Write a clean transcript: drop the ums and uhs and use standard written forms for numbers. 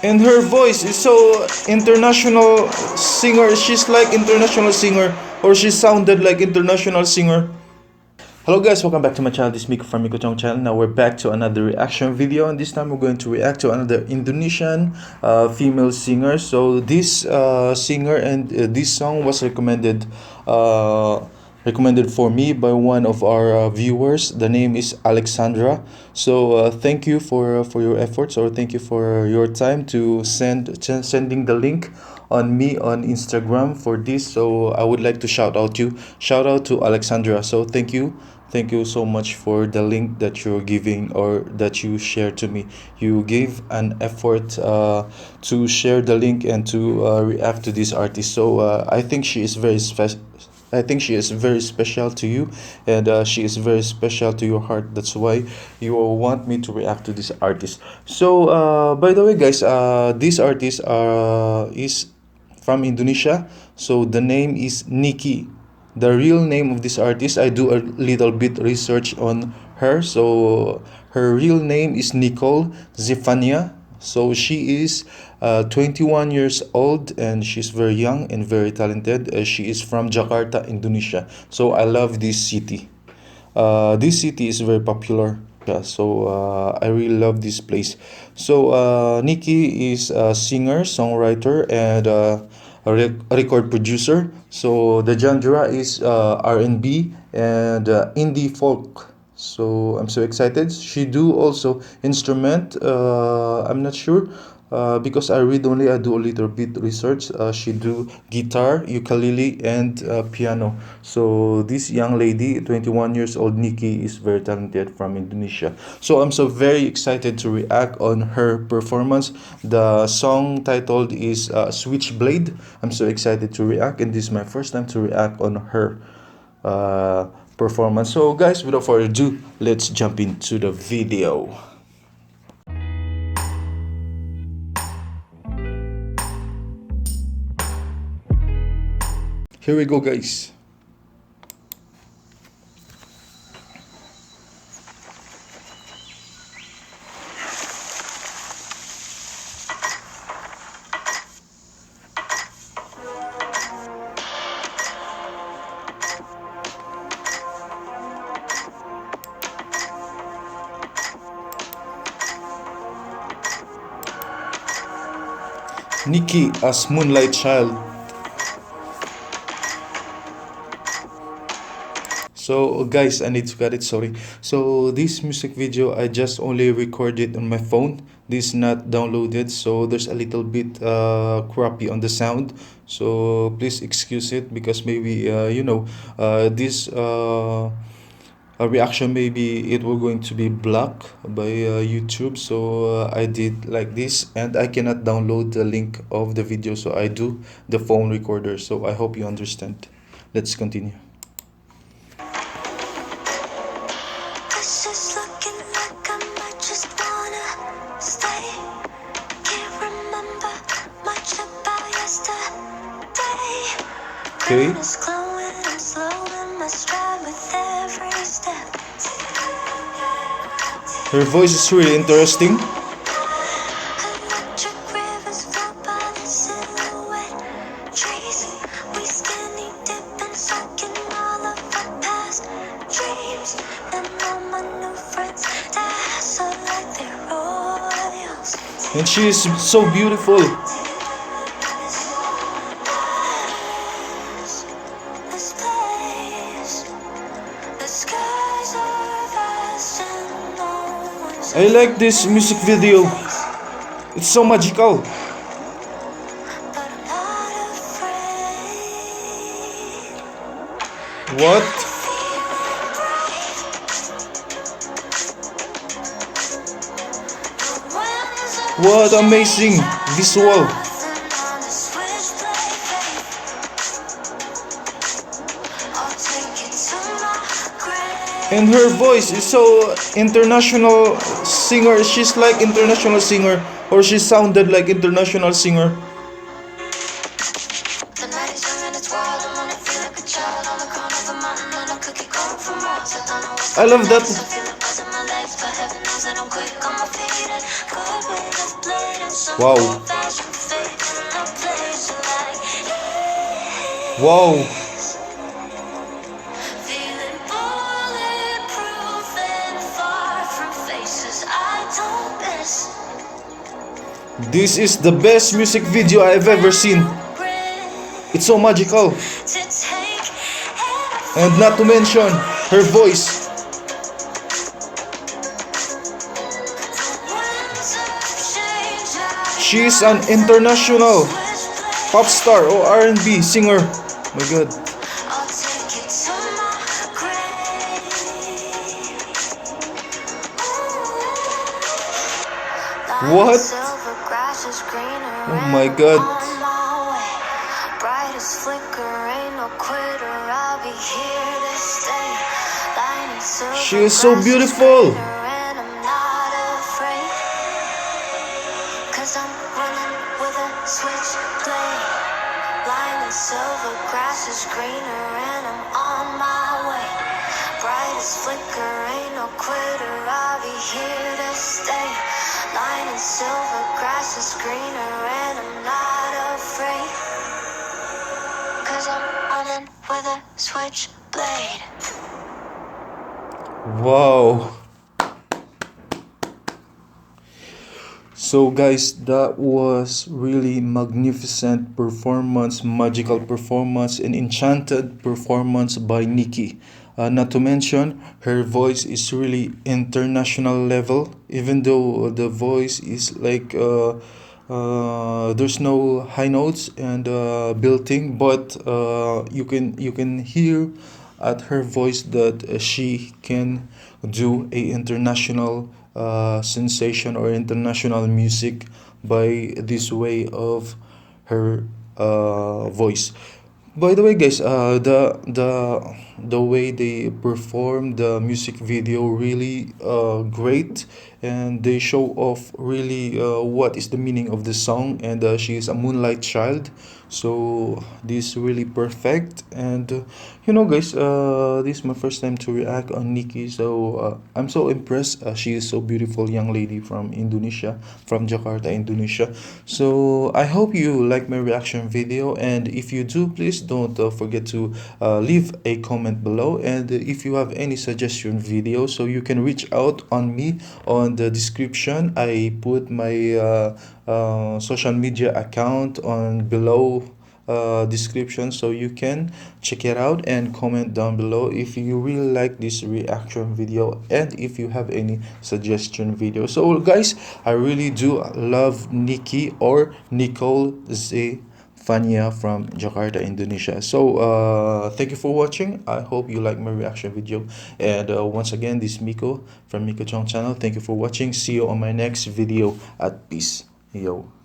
And her voice is so international singer. She's like international singer, or she sounded like international singer. Hello guys, welcome back to my channel. This is Miko from Miko Chong channel. Now we're back to another reaction video, and this time we're going to react to another Indonesian female singer. So this singer and this song was recommended for me by one of our viewers. The name is Alexandra. So thank you for your efforts, or thank you for your time to sending the link on me on Instagram for this. So I would like to shout out to Alexandra. So thank you so much for the link that you're giving, or that you shared to me. You gave an effort to share the link and to react to this artist. So I think she is very special. I think she is very special to you, and she is very special to your heart. That's why you want me to react to this artist. So, by the way, guys, this artist is from Indonesia. So the name is Niki. The real name of this artist, I do a little bit research on her. So her real name is Nicole Zefania. So she is 21 years old, and she's very young and very talented. She is from Jakarta, Indonesia. So I love this city. This city is very popular. Yeah, so I really love this place. So Nikki is a singer, songwriter, and a record producer. So the genre is R&B and indie folk. So I'm so excited. She do also instrument. I'm not sure because I do a little bit research. She do guitar, ukulele, and piano. So this young lady, 21 years old, Nikki, is very talented from Indonesia. So I'm so very excited to react on her performance. The song titled is Switchblade. I'm so excited to react, and this is my first time to react on her performance. So guys, without further ado, let's jump into the video. Here we go, guys. Nikki as Moonlight Child. So guys, I need to cut it, sorry. So this music video, I just only recorded on my phone. This is not downloaded, so there's a little bit crappy on the sound. So please excuse it, because maybe this a reaction, maybe it will going to be blocked by YouTube. So I did like this, and I cannot download the link of the video, so I do the phone recorder. So I hope you understand. Let's continue. Okay. Her voice is really interesting. And she is so beautiful. I like this music video. It's so magical. What? What amazing visual. And her voice is so international singer. She's like international singer, or she sounded like international singer. I love that. Wow. Wow. This is the best music video I've ever seen. It's so magical. And not to mention her voice. She is an international pop star or R&B singer. My God. What? Oh my God. She is so beautiful. Switchblade, line and silver, grass is greener, and I'm on my way. Bright as flicker, ain't no quitter, I'll be here to stay. Line and silver, grass is greener, and I'm not afraid. 'Cause I'm running with a switchblade. Wow. So guys, that was really magnificent performance, magical performance, and enchanted performance by Niki. Not to mention, her voice is really international level. Even though the voice is like there's no high notes and built-in, but you can hear at her voice that she can do a international sensation or international music by this way of her voice. By the way, guys, the way they perform the music video really great, and they show off really what is the meaning of the song. And she is a moonlight child, so this really perfect. And guys, this is my first time to react on Niki, so I'm so impressed. She is so beautiful young lady from Indonesia, from Jakarta, Indonesia. So I hope you like my reaction video, and if you do, please don't forget to leave a comment below. And if you have any suggestion video, so you can reach out on me on the description. I put my social media account on below description, so you can check it out and comment down below if you really like this reaction video, and if you have any suggestion video. So guys, I really do love Niki, or Nicole Fania from Jakarta, Indonesia. So thank you for watching. I hope you like my reaction video. And once again, this is Miko from Miko Chong channel. Thank you for watching. See you on my next video. At peace. Yo.